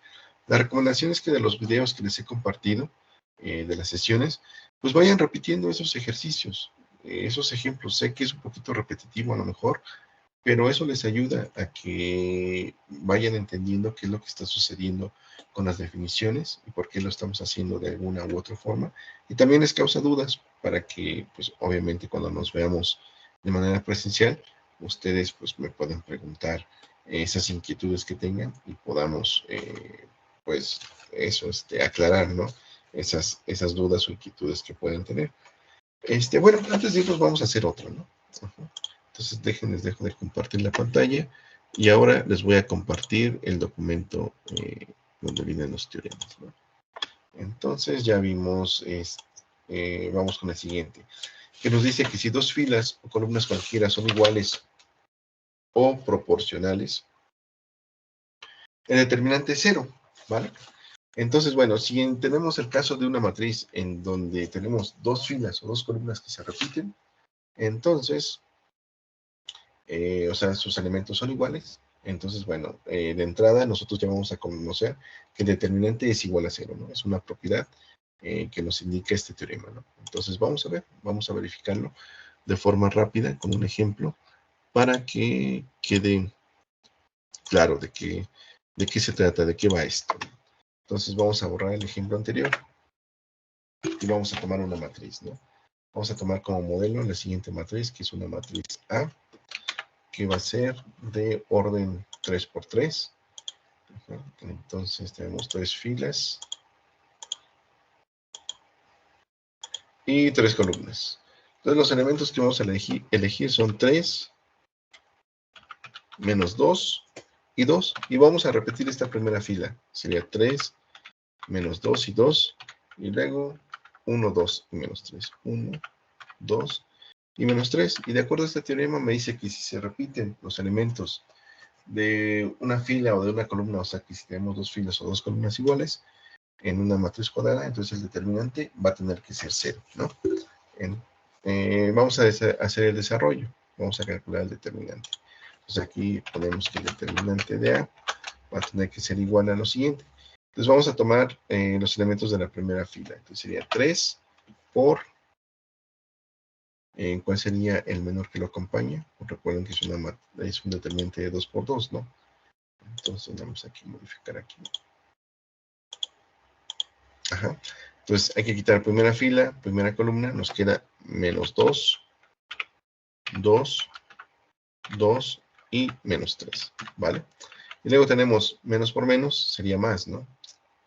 La recomendación es que de los videos que les he compartido, de las sesiones, pues vayan repitiendo esos ejercicios, esos ejemplos. Sé que es un poquito repetitivo a lo mejor, pero eso les ayuda a que vayan entendiendo qué es lo que está sucediendo con las definiciones y por qué lo estamos haciendo de alguna u otra forma. Y también les causa dudas para que, pues obviamente cuando nos veamos de manera presencial, ustedes pues me pueden preguntar esas inquietudes que tengan y podamos pues, eso, aclarar, ¿no? Esas dudas o inquietudes que pueden tener. Bueno, antes de irnos vamos a hacer otro, ¿no? Ajá. Entonces, les dejo de compartir la pantalla y ahora les voy a compartir el documento donde vienen los teoremas, ¿no? Entonces, ya vimos, vamos con el siguiente, que nos dice que si dos filas o columnas cualquiera son iguales o proporcionales, el determinante es 0, ¿vale? Entonces, bueno, si tenemos el caso de una matriz en donde tenemos dos filas o dos columnas que se repiten, entonces, o sea, sus elementos son iguales. Entonces, bueno, de entrada nosotros ya vamos a conocer que el determinante es igual a 0, ¿no? Es una propiedad que nos indica este teorema, ¿no? Entonces, vamos a verificarlo de forma rápida con un ejemplo para que quede claro de qué se trata, de qué va esto. Entonces, vamos a borrar el ejemplo anterior y vamos a tomar una matriz, ¿no? Vamos a tomar como modelo la siguiente matriz, que es una matriz A, que va a ser de orden 3×3. Entonces tenemos 3 filas y 3 columnas. Entonces los elementos que vamos a elegir son 3, menos 2 y 2. Y vamos a repetir esta primera fila. Sería 3, menos 2 y 2. Y luego 1, 2 y menos 3. 1, 2 y menos 3. Y de acuerdo a este teorema me dice que si se repiten los elementos de una fila o de una columna, o sea que si tenemos dos filas o dos columnas iguales en una matriz cuadrada, entonces el determinante va a tener que ser 0, ¿no? Vamos a hacer el desarrollo, vamos a calcular el determinante. Entonces aquí ponemos que el determinante de A va a tener que ser igual a lo siguiente. Entonces vamos a tomar los elementos de la primera fila. Entonces sería 3 por, ¿cuál sería el menor que lo acompaña? Pues recuerden que es un determinante de 2×2, ¿no? Entonces vamos aquí a modificar aquí. Ajá. Entonces hay que quitar primera fila, primera columna, nos queda menos 2, 2, 2 y menos 3, ¿vale? Y luego tenemos menos por menos, sería más, ¿no?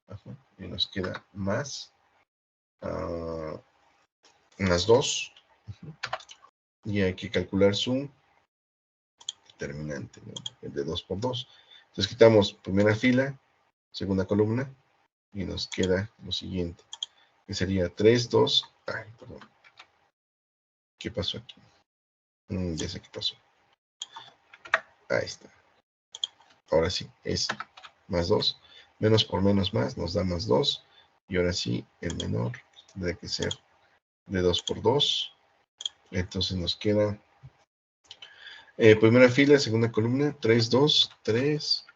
Ajá. Y nos queda más, más 2. Y hay que calcular su determinante, ¿no? El de 2×2. Entonces quitamos primera fila, segunda columna, y nos queda lo siguiente, que sería 3, 2, ay, perdón. ¿Qué pasó aquí? Ya sé qué pasó. Ahí está. Ahora sí, es más 2. Menos por menos más nos da más 2. Y ahora sí, el menor tendría que ser de 2×2. Entonces nos queda primera fila, segunda columna, 3, 2, 3,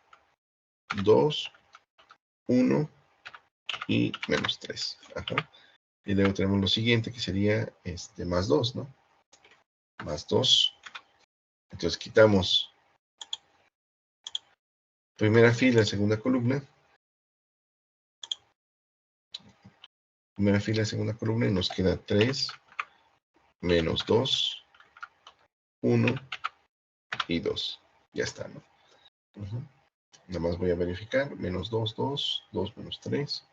2, 1 y menos 3. Ajá. Y luego tenemos lo siguiente, que sería más 2, ¿no? Más 2. Entonces quitamos primera fila, segunda columna. Primera fila, segunda columna y nos queda 3, menos 2, 1 y 2. Ya está, ¿no? Nada más voy a verificar. Menos 2, 2, 2 menos 3,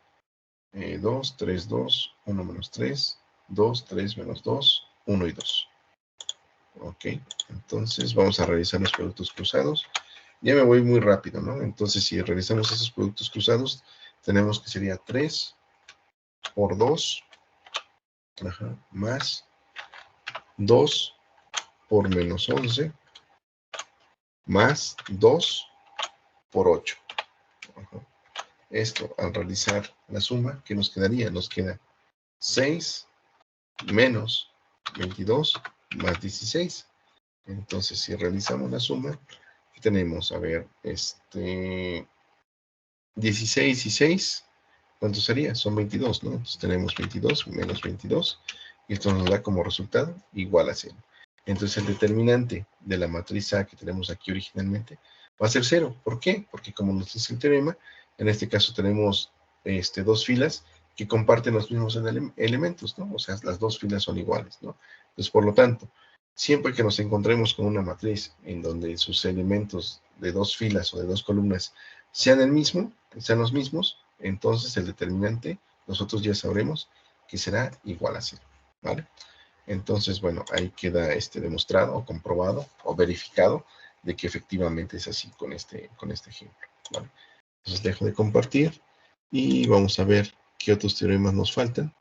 2, 3, 2, 1 menos 3, 2, 3 menos 2, 1 y 2. Ok, entonces vamos a realizar los productos cruzados. Ya me voy muy rápido, ¿no? Entonces si realizamos esos productos cruzados, tenemos que sería 3 por 2, más 2 por menos 11, más 2 por 8. Esto, al realizar la suma, ¿qué nos quedaría? Nos queda 6 menos 22 más 16. Entonces, si realizamos la suma, ¿qué tenemos? A ver, 16 y 6, ¿cuánto sería? Son 22, ¿no? Entonces tenemos 22 menos 22, y esto nos da como resultado igual a 0. Entonces el determinante de la matriz A que tenemos aquí originalmente va a ser 0. ¿Por qué? Porque como nos dice el teorema, en este caso tenemos dos filas que comparten los mismos elementos, ¿no? O sea, las dos filas son iguales, ¿no? Entonces, por lo tanto, siempre que nos encontremos con una matriz en donde sus elementos de dos filas o de dos columnas sean sean los mismos, entonces el determinante nosotros ya sabremos que será igual a 0, ¿vale? Entonces, bueno, ahí queda demostrado o comprobado o verificado de que efectivamente es así con este ejemplo, ¿vale? Entonces dejo de compartir y vamos a ver qué otros teoremas nos faltan.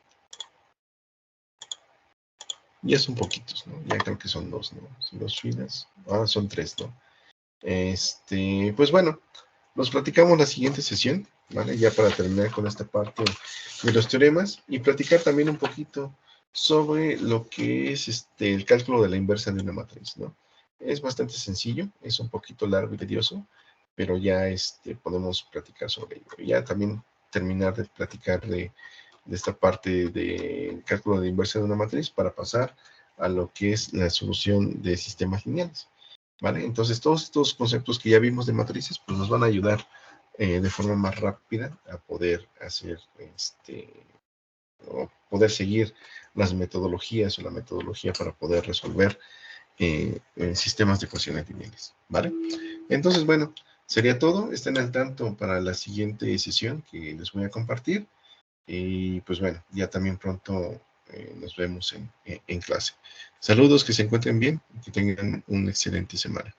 Ya son poquitos, ¿no? Ya creo que son dos, ¿no? Son dos filas. Ahora son tres, ¿no? Pues bueno, nos platicamos la siguiente sesión, ¿vale? Ya para terminar con esta parte de los teoremas y platicar también un poquito sobre lo que es el cálculo de la inversa de una matriz, ¿no? Es bastante sencillo, es un poquito largo y tedioso, pero ya podemos platicar sobre ello. Y ya también terminar de platicar de esta parte de cálculo de inversa de una matriz para pasar a lo que es la solución de sistemas lineales, ¿vale? Entonces, todos estos conceptos que ya vimos de matrices, pues nos van a ayudar de forma más rápida a poder hacer, o poder seguir las metodologías o la metodología para poder resolver sistemas de ecuaciones lineales, ¿vale? Entonces, bueno, sería todo. Estén al tanto para la siguiente sesión que les voy a compartir. Y pues bueno, ya también pronto nos vemos en clase. Saludos, que se encuentren bien y que tengan una excelente semana.